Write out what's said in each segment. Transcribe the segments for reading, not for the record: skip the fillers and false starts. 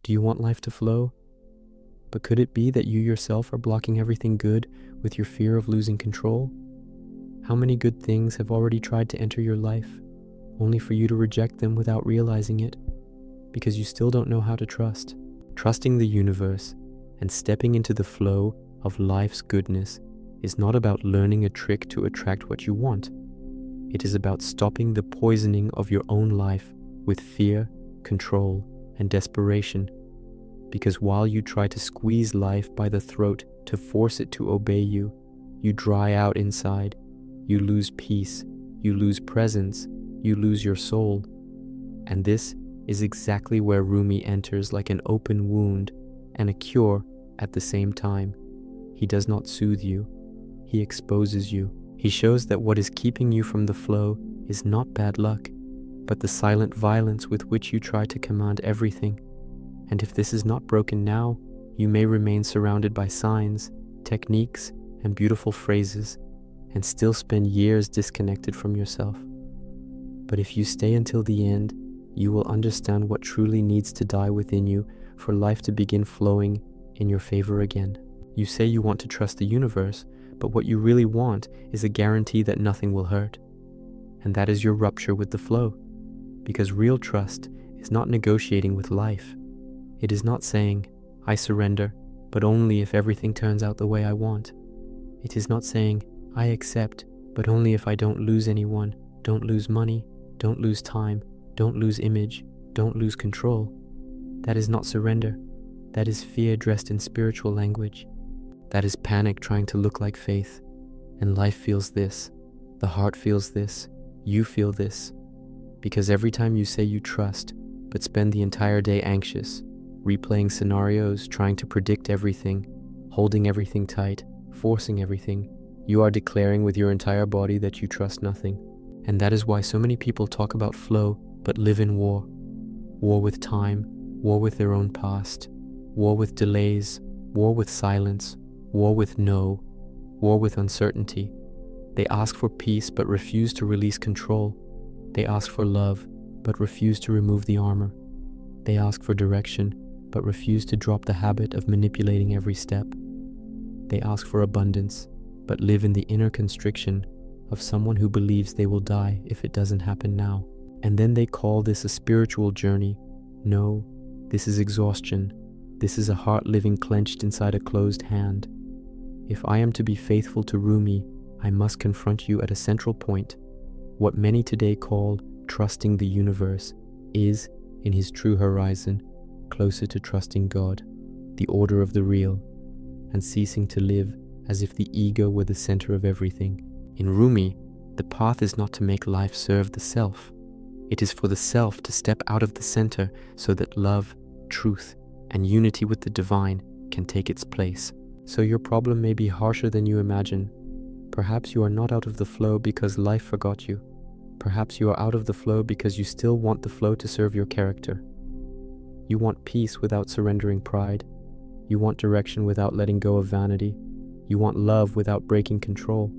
Do you want life to flow? But could it be that you yourself are blocking everything good with your fear of losing control? How many good things have already tried to enter your life, only for you to reject them without realizing it, because you still don't know how to trust? Trusting the universe and stepping into the flow of life's goodness is not about learning a trick to attract what you want. It is about stopping the poisoning of your own life with fear, control, and desperation. Because while you try to squeeze life by the throat to force it to obey you, you dry out inside, you lose peace, you lose presence, you lose your soul. And this is exactly where Rumi enters like an open wound and a cure at the same time. He does not soothe you, he exposes you. He shows that what is keeping you from the flow is not bad luck, but the silent violence with which you try to command everything. And if this is not broken now, you may remain surrounded by signs, techniques, and beautiful phrases, and still spend years disconnected from yourself. But if you stay until the end, you will understand what truly needs to die within you for life to begin flowing in your favor again. You say you want to trust the universe, but what you really want is a guarantee that nothing will hurt. And that is your rupture with the flow. Because real trust is not negotiating with life. It is not saying, I surrender, but only if everything turns out the way I want. It is not saying, I accept, but only if I don't lose anyone, don't lose money, don't lose time, don't lose image, don't lose control. That is not surrender. That is fear dressed in spiritual language. That is panic trying to look like faith. And life feels this. The heart feels this. You feel this. Because every time you say you trust, but spend the entire day anxious, replaying scenarios, trying to predict everything, holding everything tight, forcing everything, you are declaring with your entire body that you trust nothing. And that is why so many people talk about flow, but live in war. War with time, war with their own past, war with delays, war with silence, war with no, war with uncertainty. They ask for peace, but refuse to release control. They ask for love, but refuse to remove the armor. They ask for direction, but refuse to drop the habit of manipulating every step. They ask for abundance, but live in the inner constriction of someone who believes they will die if it doesn't happen now. And then they call this a spiritual journey. No, this is exhaustion. This is a heart living clenched inside a closed hand. If I am to be faithful to Rumi, I must confront you at a central point. What many today call trusting the universe is, in his true horizon, closer to trusting God, the order of the real, and ceasing to live as if the ego were the center of everything. In Rumi, the path is not to make life serve the self. It is for the self to step out of the center so that love, truth, and unity with the divine can take its place. So your problem may be harsher than you imagine. Perhaps you are not out of the flow because life forgot you. Perhaps you are out of the flow because you still want the flow to serve your character. You want peace without surrendering pride. You want direction without letting go of vanity. You want love without breaking control.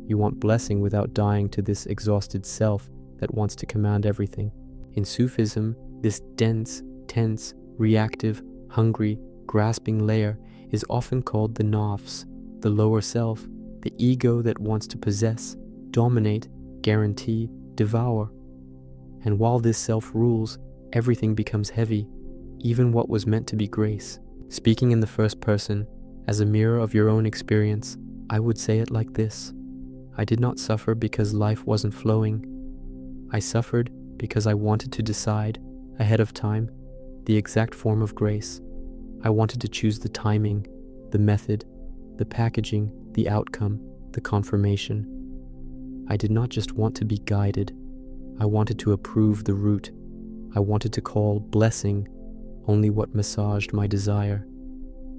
You want blessing without dying to this exhausted self that wants to command everything. In Sufism, this dense, tense, reactive, hungry, grasping layer is often called the nafs, the lower self, the ego that wants to possess, dominate, guarantee, devour. And while this self rules, everything becomes heavy, even what was meant to be grace. Speaking in the first person, as a mirror of your own experience, I would say it like this. I did not suffer because life wasn't flowing. I suffered because I wanted to decide, ahead of time, the exact form of grace. I wanted to choose the timing, the method, the packaging, the outcome, the confirmation. I did not just want to be guided. I wanted to approve the route. I wanted to call blessing only what massaged my desire.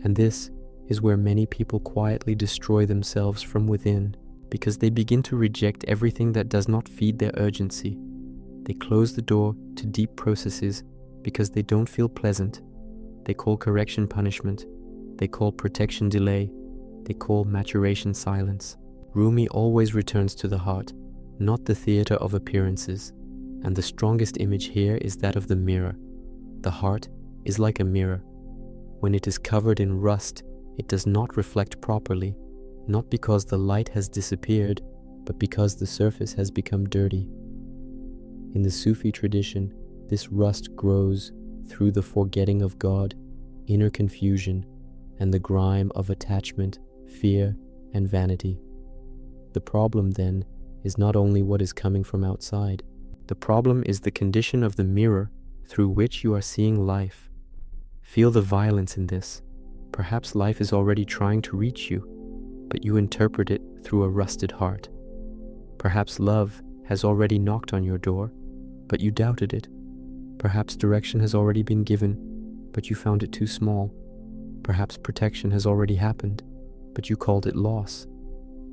And this is where many people quietly destroy themselves from within, because they begin to reject everything that does not feed their urgency. They close the door to deep processes because they don't feel pleasant. They call correction punishment. They call protection delay. They call maturation silence. Rumi always returns to the heart, not the theater of appearances. And the strongest image here is that of the mirror. The heart is like a mirror. When it is covered in rust, it does not reflect properly, not because the light has disappeared, but because the surface has become dirty. In the Sufi tradition, this rust grows through the forgetting of God, inner confusion, and the grime of attachment, fear, and vanity. The problem, then, is not only what is coming from outside. The problem is the condition of the mirror through which you are seeing life. Feel the violence in this. Perhaps life is already trying to reach you, but you interpret it through a rusted heart. Perhaps love has already knocked on your door, but you doubted it. Perhaps direction has already been given, but you found it too small. Perhaps protection has already happened, but you called it loss.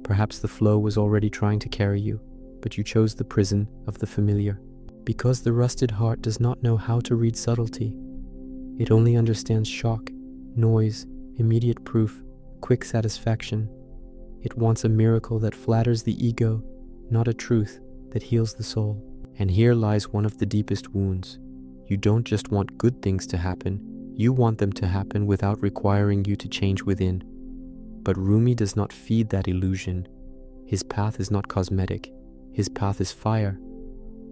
Perhaps the flow was already trying to carry you, but you chose the prison of the familiar. Because the rusted heart does not know how to read subtlety. It only understands shock, noise, immediate proof, quick satisfaction. It wants a miracle that flatters the ego, not a truth that heals the soul. And here lies one of the deepest wounds. You don't just want good things to happen, you want them to happen without requiring you to change within. But Rumi does not feed that illusion. His path is not cosmetic. His path is fire.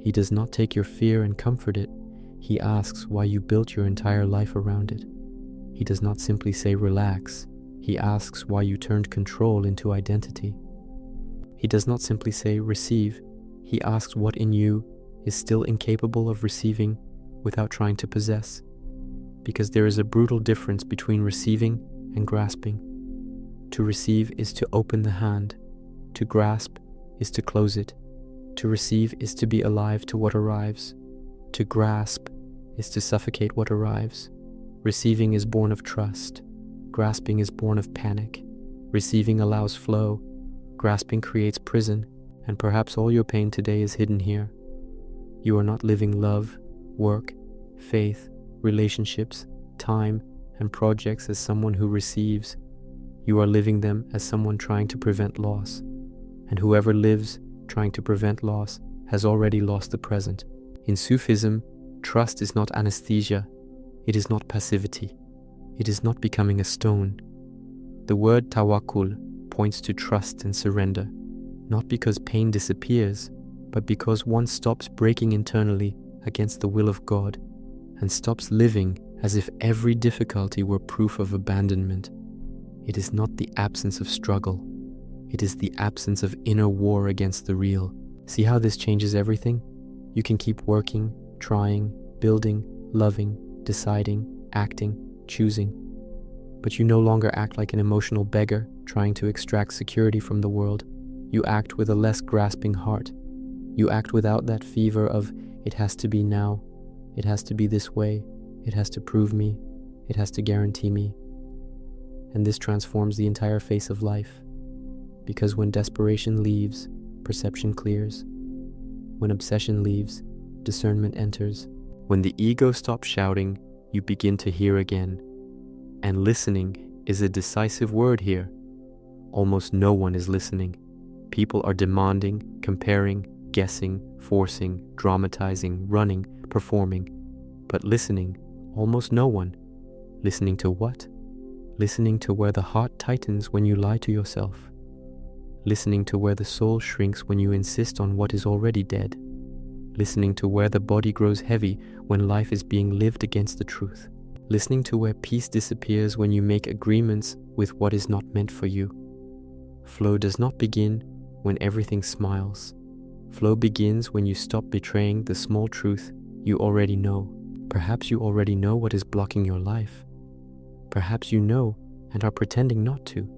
He does not take your fear and comfort it. He asks why you built your entire life around it. He does not simply say relax. He asks why you turned control into identity. He does not simply say receive. He asks what in you is still incapable of receiving without trying to possess. Because there is a brutal difference between receiving and grasping. To receive is to open the hand. To grasp is to close it. To receive is to be alive to what arrives. To grasp is to suffocate what arrives. Receiving is born of trust. Grasping is born of panic. Receiving allows flow. Grasping creates prison. And perhaps all your pain today is hidden here. You are not living love, work, faith, relationships, time, and projects as someone who receives. You are living them as someone trying to prevent loss. And whoever lives trying to prevent loss has already lost the present. In Sufism, trust is not anesthesia. It is not passivity. It is not becoming a stone. The word tawakkul points to trust and surrender, not because pain disappears, but because one stops breaking internally against the will of God and stops living as if every difficulty were proof of abandonment. It is not the absence of struggle. It is the absence of inner war against the real. See how this changes everything? You can keep working, trying, building, loving, deciding, acting, choosing. But you no longer act like an emotional beggar trying to extract security from the world. You act with a less grasping heart. You act without that fever of, it has to be now, it has to be this way, it has to prove me, it has to guarantee me. And this transforms the entire face of life. Because when desperation leaves, perception clears. When obsession leaves, discernment enters. When the ego stops shouting, you begin to hear again. And listening is a decisive word here. Almost no one is listening. People are demanding, comparing, guessing, forcing, dramatizing, running, performing. But listening, almost no one. Listening to what? Listening to where the heart tightens when you lie to yourself. Listening to where the soul shrinks when you insist on what is already dead. Listening to where the body grows heavy when life is being lived against the truth. Listening to where peace disappears when you make agreements with what is not meant for you. Flow does not begin when everything smiles. Flow begins when you stop betraying the small truth you already know. Perhaps you already know what is blocking your life. Perhaps you know and are pretending not to.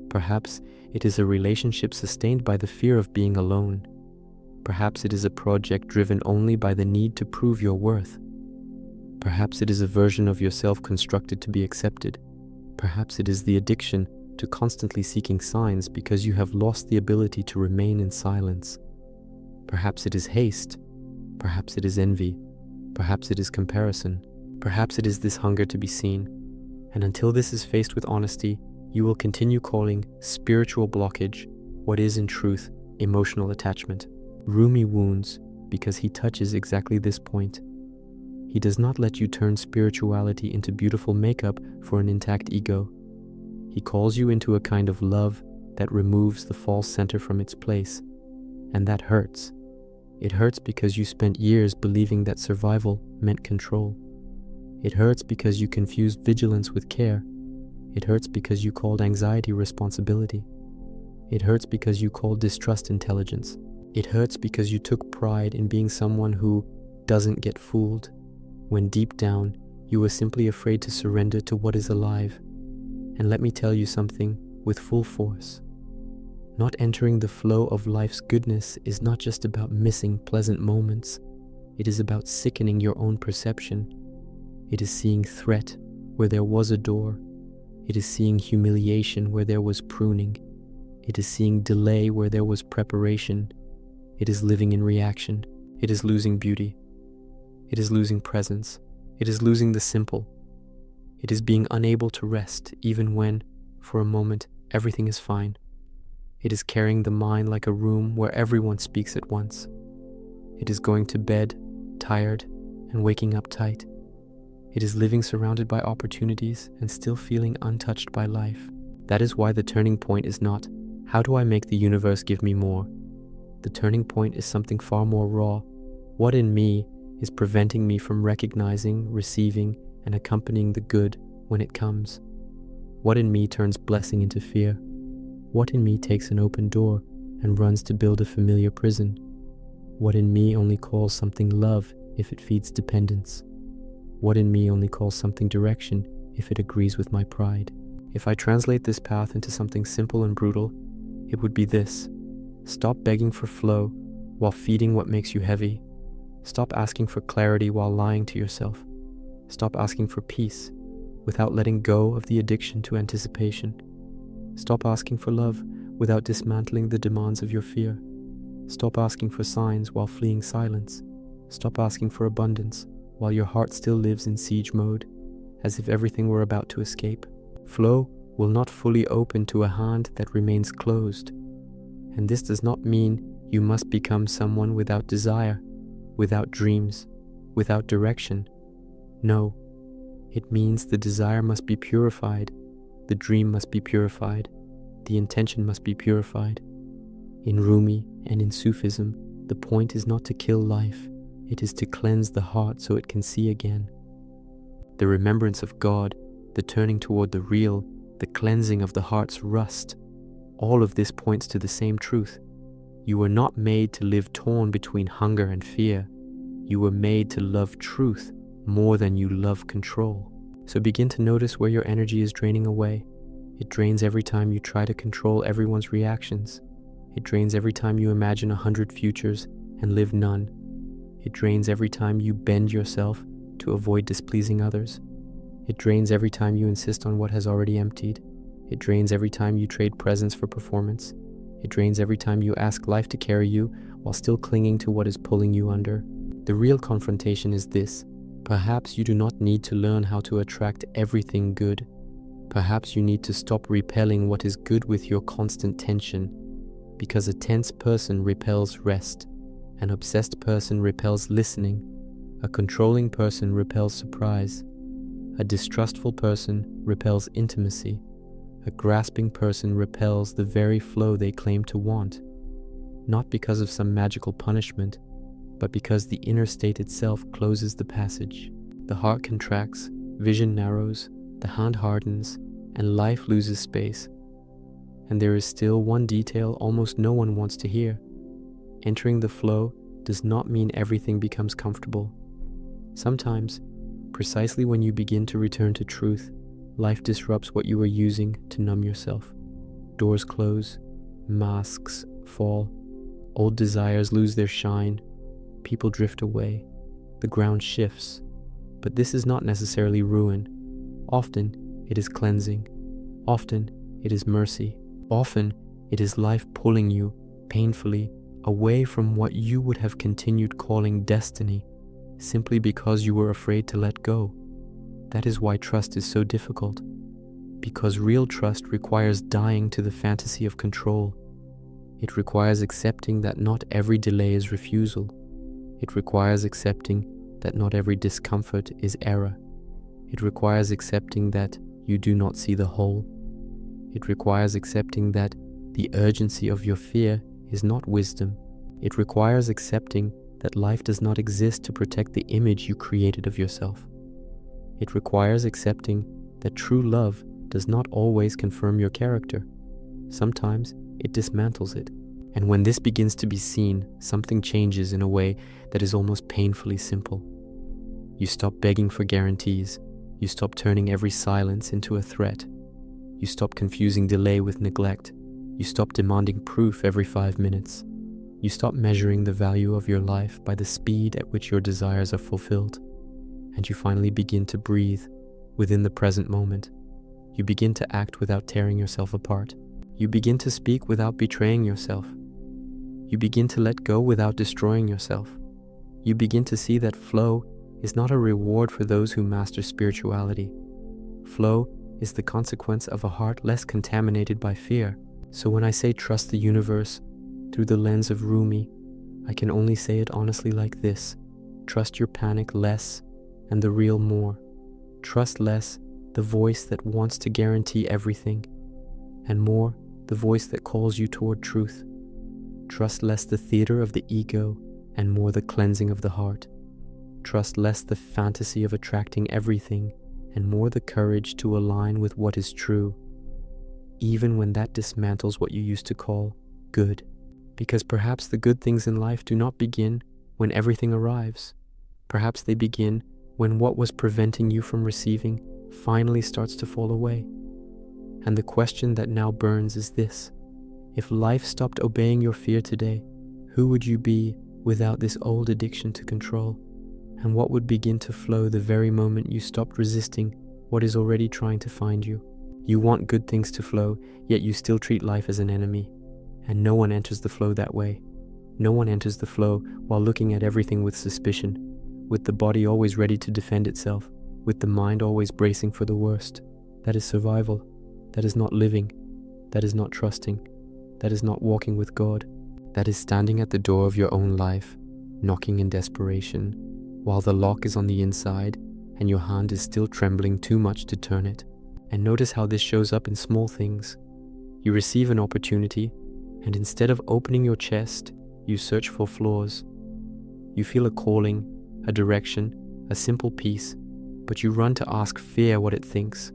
Perhaps it is a relationship sustained by the fear of being alone. Perhaps it is a project driven only by the need to prove your worth. Perhaps it is a version of yourself constructed to be accepted. Perhaps it is the addiction to constantly seeking signs because you have lost the ability to remain in silence. Perhaps it is haste. Perhaps it is envy. Perhaps it is comparison. Perhaps it is this hunger to be seen. And until this is faced with honesty, you will continue calling spiritual blockage what is in truth emotional attachment. Rumi wounds because he touches exactly this point. He does not let you turn spirituality into beautiful makeup for an intact ego. He calls you into a kind of love that removes the false center from its place, and that hurts. It hurts because you spent years believing that survival meant control. It hurts because you confused vigilance with care. It hurts because you called anxiety responsibility. It hurts because you called distrust intelligence. It hurts because you took pride in being someone who doesn't get fooled, when deep down you were simply afraid to surrender to what is alive. And let me tell you something with full force. Not entering the flow of life's goodness is not just about missing pleasant moments. It is about sickening your own perception. It is seeing threat where there was a door. It is seeing humiliation where there was pruning. It is seeing delay where there was preparation. It is living in reaction. It is losing beauty. It is losing presence. It is losing the simple. It is being unable to rest even when, for a moment, everything is fine. It is carrying the mind like a room where everyone speaks at once. It is going to bed, tired, and waking up tight. It is living surrounded by opportunities and still feeling untouched by life. That is why the turning point is not, how do I make the universe give me more? The turning point is something far more raw. What in me is preventing me from recognizing, receiving, and accompanying the good when it comes? What in me turns blessing into fear? What in me takes an open door and runs to build a familiar prison? What in me only calls something love if it feeds dependence? What in me only calls something direction if it agrees with my pride? If I translate this path into something simple and brutal, it would be this. Stop begging for flow while feeding what makes you heavy. Stop asking for clarity while lying to yourself. Stop asking for peace without letting go of the addiction to anticipation. Stop asking for love without dismantling the demands of your fear. Stop asking for signs while fleeing silence. Stop asking for abundance while your heart still lives in siege mode, as if everything were about to escape. Flow will not fully open to a hand that remains closed. And this does not mean you must become someone without desire, without dreams, without direction. No, it means the desire must be purified, the dream must be purified, the intention must be purified. In Rumi and in Sufism, the point is not to kill life, it is to cleanse the heart so it can see again. The remembrance of God, the turning toward the real, the cleansing of the heart's rust, all of this points to the same truth. You were not made to live torn between hunger and fear. You were made to love truth more than you love control. So begin to notice where your energy is draining away. It drains every time you try to control everyone's reactions. It drains every time you imagine 100 futures and live none. It drains every time you bend yourself to avoid displeasing others. It drains every time you insist on what has already emptied. It drains every time you trade presence for performance. It drains every time you ask life to carry you while still clinging to what is pulling you under. The real confrontation is this. Perhaps you do not need to learn how to attract everything good. Perhaps you need to stop repelling what is good with your constant tension, because a tense person repels rest, an obsessed person repels listening, a controlling person repels surprise, a distrustful person repels intimacy, a grasping person repels the very flow they claim to want, not because of some magical punishment, but because the inner state itself closes the passage. The heart contracts, vision narrows, the hand hardens, and life loses space. And there is still one detail almost no one wants to hear. Entering the flow does not mean everything becomes comfortable. Sometimes, precisely when you begin to return to truth, life disrupts what you were using to numb yourself. Doors close, masks fall, old desires lose their shine, people drift away, the ground shifts. But this is not necessarily ruin. Often it is cleansing. Often it is mercy. Often it is life pulling you, painfully, away from what you would have continued calling destiny, simply because you were afraid to let go. That is why trust is so difficult. Because real trust requires dying to the fantasy of control. It requires accepting that not every delay is refusal. It requires accepting that not every discomfort is error. It requires accepting that you do not see the whole. It requires accepting that the urgency of your fear is not wisdom. It requires accepting that life does not exist to protect the image you created of yourself. It requires accepting that true love does not always confirm your character. Sometimes it dismantles it. And when this begins to be seen, something changes in a way that is almost painfully simple. You stop begging for guarantees. You stop turning every silence into a threat. You stop confusing delay with neglect. You stop demanding proof every 5 minutes. You stop measuring the value of your life by the speed at which your desires are fulfilled. And you finally begin to breathe within the present moment. You begin to act without tearing yourself apart. You begin to speak without betraying yourself. You begin to let go without destroying yourself. You begin to see that flow is not a reward for those who master spirituality. Flow is the consequence of a heart less contaminated by fear. So when I say trust the universe through the lens of Rumi, I can only say it honestly like this: trust your panic less and the real more. Trust less the voice that wants to guarantee everything, and more the voice that calls you toward truth. Trust less the theater of the ego and more the cleansing of the heart. Trust less the fantasy of attracting everything and more the courage to align with what is true, even when that dismantles what you used to call good. Because perhaps the good things in life do not begin when everything arrives. Perhaps they begin when what was preventing you from receiving finally starts to fall away. And the question that now burns is this: if life stopped obeying your fear today, who would you be without this old addiction to control? And what would begin to flow the very moment you stopped resisting what is already trying to find you? You want good things to flow, yet you still treat life as an enemy. And no one enters the flow that way. No one enters the flow while looking at everything with suspicion, with the body always ready to defend itself, with the mind always bracing for the worst. That is survival. That is not living. That is not trusting. That is not walking with God. That is standing at the door of your own life, knocking in desperation, while the lock is on the inside and your hand is still trembling too much to turn it. And notice how this shows up in small things. You receive an opportunity, and instead of opening your chest, you search for flaws. You feel a calling, a direction, a simple peace, but you run to ask fear what it thinks.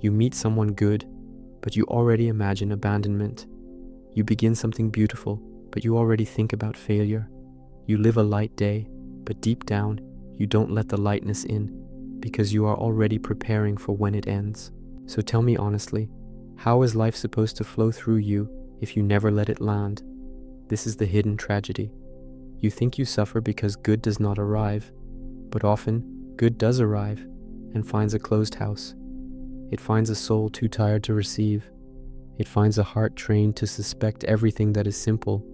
You meet someone good, but you already imagine abandonment. You begin something beautiful, but you already think about failure. You live a light day, but deep down, you don't let the lightness in because you are already preparing for when it ends. So tell me honestly, how is life supposed to flow through you if you never let it land? This is the hidden tragedy. You think you suffer because good does not arrive, but often good does arrive and finds a closed house. It finds a soul too tired to receive. It finds a heart trained to suspect everything that is simple.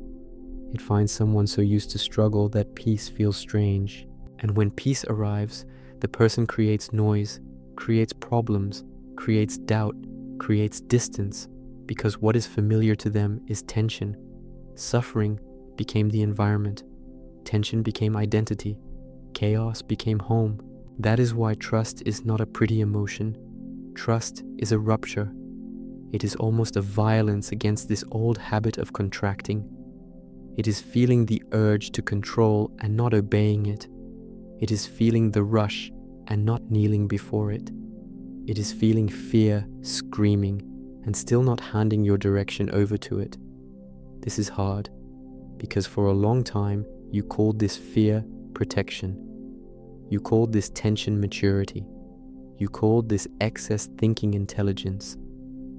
It finds someone so used to struggle that peace feels strange. And when peace arrives, the person creates noise, creates problems, creates doubt, creates distance, because what is familiar to them is tension. Suffering became the environment. Tension became identity. Chaos became home. That is why trust is not a pretty emotion. Trust is a rupture. It is almost a violence against this old habit of contracting. It is feeling the urge to control and not obeying it. It is feeling the rush and not kneeling before it. It is feeling fear screaming and still not handing your direction over to it. This is hard because for a long time you called this fear protection. You called this tension maturity. You called this excess thinking intelligence.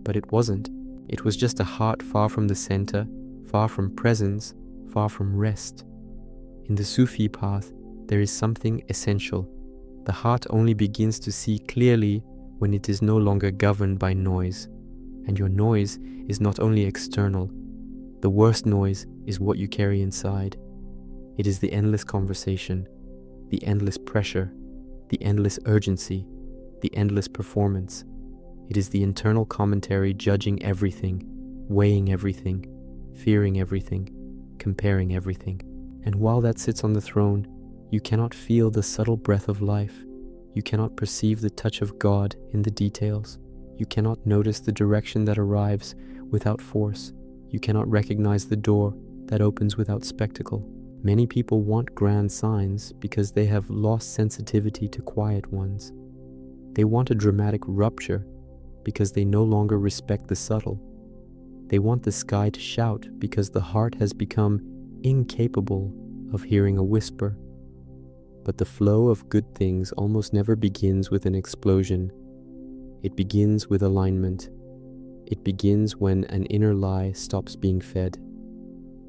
But it wasn't. It was just a heart far from the center, far from presence, far from rest. In the Sufi path, there is something essential. The heart only begins to see clearly when it is no longer governed by noise. And your noise is not only external. The worst noise is what you carry inside. It is the endless conversation, the endless pressure, the endless urgency, the endless performance. It is the internal commentary judging everything, weighing everything, fearing everything, comparing everything. And while that sits on the throne, You cannot feel the subtle breath of life. You cannot perceive the touch of God in the details. You cannot notice the direction that arrives without force. You cannot recognize the door that opens without spectacle. Many people want grand signs because they have lost sensitivity to quiet ones. They want a dramatic rupture because they no longer respect the subtle. They want the sky to shout because the heart has become incapable of hearing a whisper. But the flow of good things almost never begins with an explosion. It begins with alignment. It begins when an inner lie stops being fed.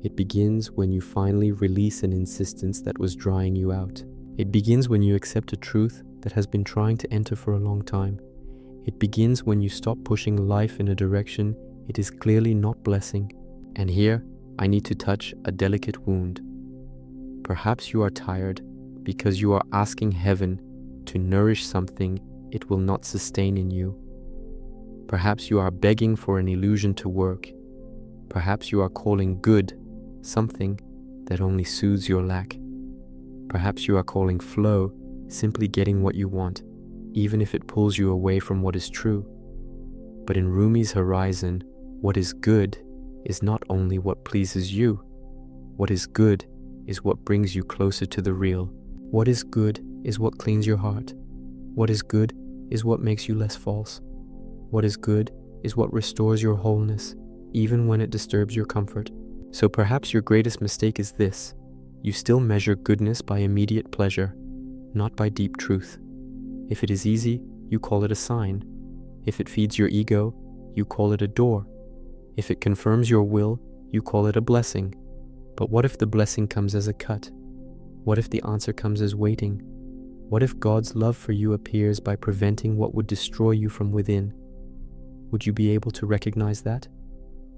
It begins when you finally release an insistence that was drying you out. It begins when you accept a truth that has been trying to enter for a long time. It begins when you stop pushing life in a direction it is clearly not blessing. And here, I need to touch a delicate wound. Perhaps you are tired because you are asking heaven to nourish something it will not sustain in you. Perhaps you are begging for an illusion to work. Perhaps you are calling good something that only soothes your lack. Perhaps you are calling flow simply getting what you want, even if it pulls you away from what is true. But in Rumi's horizon, what is good is not only what pleases you. What is good is what brings you closer to the real. What is good is what cleans your heart. What is good is what makes you less false. What is good is what restores your wholeness, even when it disturbs your comfort. So perhaps your greatest mistake is this: you still measure goodness by immediate pleasure, not by deep truth. If it is easy, you call it a sign. If it feeds your ego, you call it a door. If it confirms your will, you call it a blessing. But what if the blessing comes as a cut? What if the answer comes as waiting? What if God's love for you appears by preventing what would destroy you from within? Would you be able to recognize that?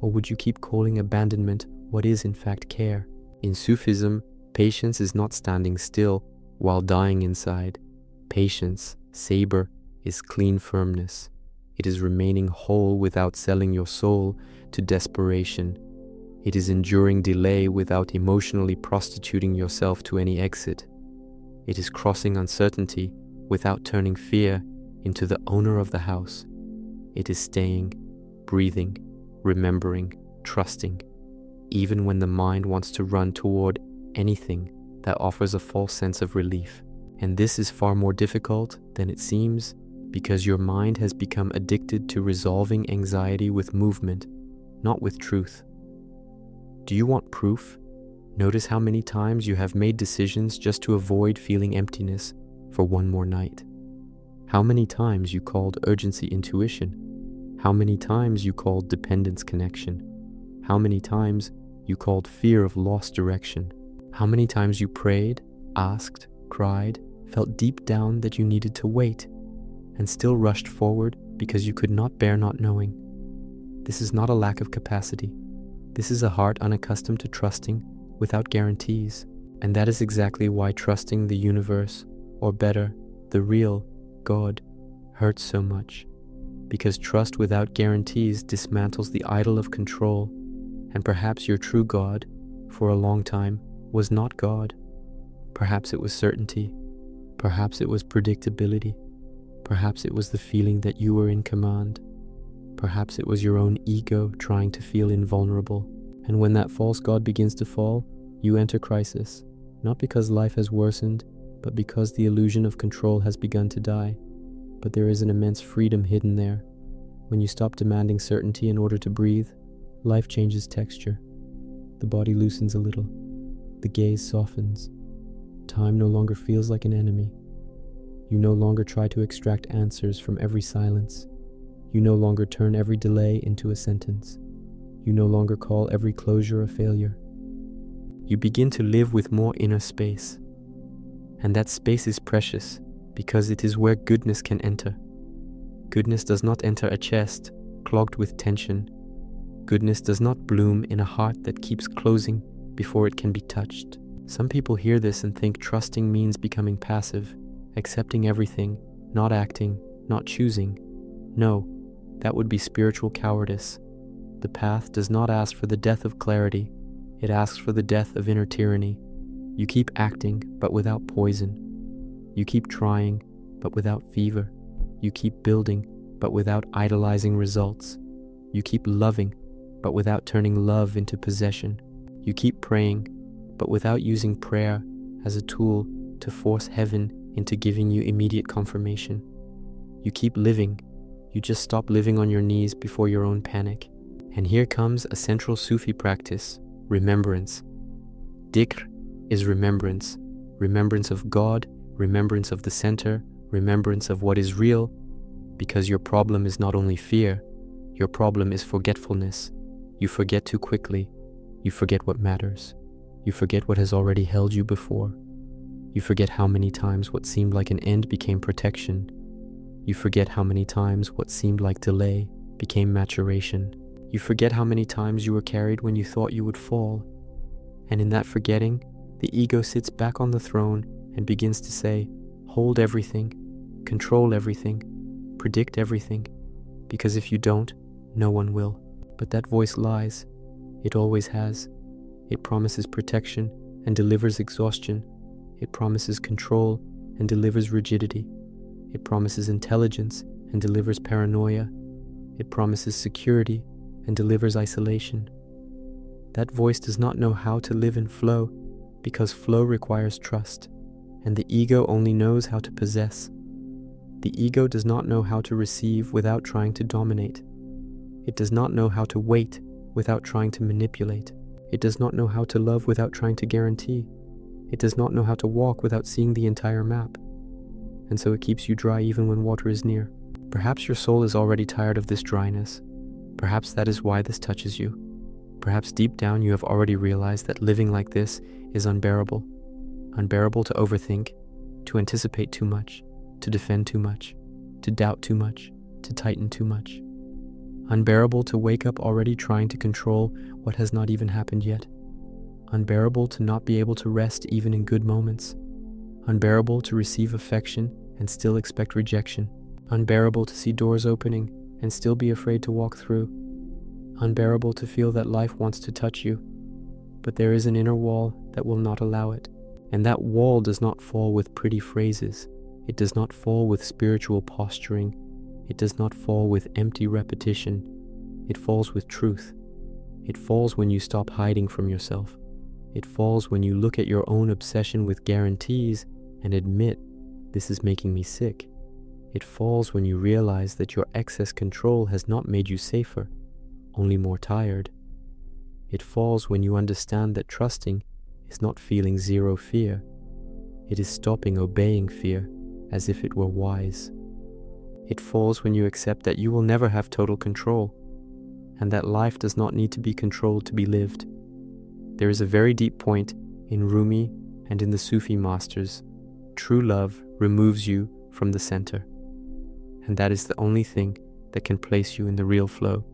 Or would you keep calling abandonment what is in fact care? In Sufism, patience is not standing still while dying inside. Patience, saber, is clean firmness. It is remaining whole without selling your soul to desperation. It is enduring delay without emotionally prostituting yourself to any exit. It is crossing uncertainty without turning fear into the owner of the house. It is staying, breathing, remembering, trusting, even when the mind wants to run toward anything that offers a false sense of relief. And this is far more difficult than it seems, because your mind has become addicted to resolving anxiety with movement, not with truth. Do you want proof? Notice how many times you have made decisions just to avoid feeling emptiness for one more night. How many times you called urgency intuition? How many times you called dependence connection? How many times you called fear of lost direction? How many times you prayed, asked, cried, felt deep down that you needed to wait, and still rushed forward because you could not bear not knowing? This is not a lack of capacity. This is a heart unaccustomed to trusting without guarantees. And that is exactly why trusting the universe, or better, the real God, hurts so much. Because trust without guarantees dismantles the idol of control, and perhaps your true God, for a long time, was not God. Perhaps it was certainty. Perhaps it was predictability. Perhaps it was the feeling that you were in command. Perhaps it was your own ego trying to feel invulnerable. And when that false God begins to fall, you enter crisis, not because life has worsened, but because the illusion of control has begun to die. But there is an immense freedom hidden there. When you stop demanding certainty in order to breathe, life changes texture. The body loosens a little. The gaze softens. Time no longer feels like an enemy. You no longer try to extract answers from every silence. You no longer turn every delay into a sentence. You no longer call every closure a failure. You begin to live with more inner space. And that space is precious because it is where goodness can enter. Goodness does not enter a chest clogged with tension. Goodness does not bloom in a heart that keeps closing before it can be touched. Some people hear this and think trusting means becoming passive, accepting everything, not acting, not choosing. No, that would be spiritual cowardice. The path does not ask for the death of clarity. It asks for the death of inner tyranny. You keep acting, but without poison. You keep trying, but without fever. You keep building, but without idolizing results. You keep loving, but without turning love into possession. You keep praying, but without using prayer as a tool to force heaven into giving you immediate confirmation. You keep living, you just stop living on your knees before your own panic. And here comes a central Sufi practice, remembrance. Dhikr is remembrance. Remembrance of God, remembrance of the center, remembrance of what is real, because your problem is not only fear, your problem is forgetfulness. You forget too quickly. You forget what matters. You forget what has already held you before. You forget how many times what seemed like an end became protection. You forget how many times what seemed like delay became maturation. You forget how many times you were carried when you thought you would fall. And in that forgetting, the ego sits back on the throne and begins to say, hold everything, control everything, predict everything, because if you don't, no one will. But that voice lies. It always has. It promises protection and delivers exhaustion. It promises control and delivers rigidity. It promises intelligence and delivers paranoia. It promises security and delivers isolation. That voice does not know how to live in flow, because flow requires trust, and the ego only knows how to possess. The ego does not know how to receive without trying to dominate. It does not know how to wait without trying to manipulate. It does not know how to love without trying to guarantee. It does not know how to walk without seeing the entire map. And so it keeps you dry even when water is near. Perhaps your soul is already tired of this dryness. Perhaps that is why this touches you. Perhaps deep down you have already realized that living like this is unbearable. Unbearable to overthink, to anticipate too much, to defend too much, to doubt too much, to tighten too much. Unbearable to wake up already trying to control what has not even happened yet. Unbearable to not be able to rest even in good moments. Unbearable to receive affection and still expect rejection. Unbearable to see doors opening and still be afraid to walk through. Unbearable to feel that life wants to touch you, but there is an inner wall that will not allow it. And that wall does not fall with pretty phrases. It does not fall with spiritual posturing. It does not fall with empty repetition. It falls with truth. It falls when you stop hiding from yourself. It falls when you look at your own obsession with guarantees and admit, this is making me sick. It falls when you realize that your excess control has not made you safer, only more tired. It falls when you understand that trusting is not feeling zero fear. It is stopping obeying fear as if it were wise. It falls when you accept that you will never have total control, and that life does not need to be controlled to be lived. There is a very deep point in Rumi and in the Sufi masters. True love removes you from the center, and that is the only thing that can place you in the real flow.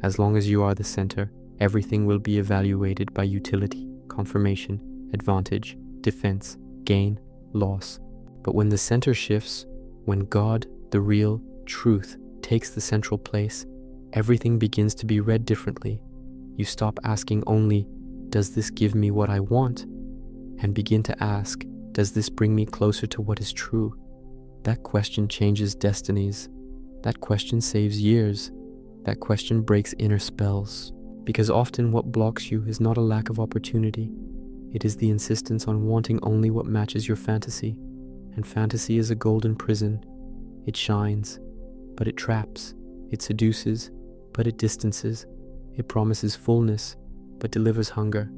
As long as you are the center, everything will be evaluated by utility, confirmation, advantage, defense, gain, loss. But when the center shifts, when God, the real truth, takes the central place, everything begins to be read differently. You stop asking only, does this give me what I want? And begin to ask, does this bring me closer to what is true? That question changes destinies. That question saves years. That question breaks inner spells. Because often what blocks you is not a lack of opportunity. It is the insistence on wanting only what matches your fantasy. And fantasy is a golden prison. It shines, but it traps. It seduces, but it distances. It promises fullness, but delivers hunger.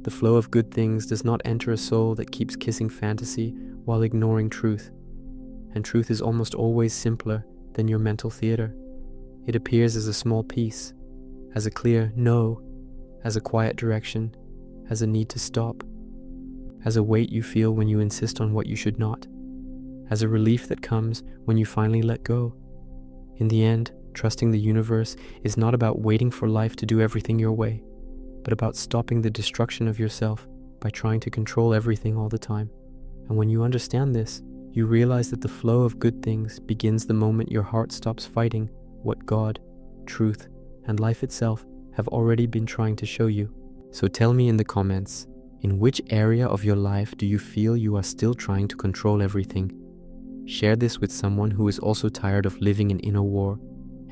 The flow of good things does not enter a soul that keeps kissing fantasy while ignoring truth. And truth is almost always simpler than your mental theater. It appears as a small piece, as a clear no, as a quiet direction, as a need to stop, as a weight you feel when you insist on what you should not, as a relief that comes when you finally let go. In the end, trusting the universe is not about waiting for life to do everything your way, but about stopping the destruction of yourself by trying to control everything all the time. And when you understand this, you realize that the flow of good things begins the moment your heart stops fighting what God, truth, and life itself have already been trying to show you. So tell me in the comments, In which area of your life do you feel you are still trying to control everything? Share this with someone who is also tired of living in inner war.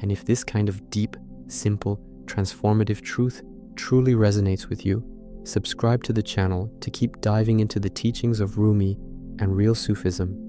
And if this kind of deep, simple, transformative truth truly resonates with you, subscribe to the channel to keep diving into the teachings of Rumi and real Sufism.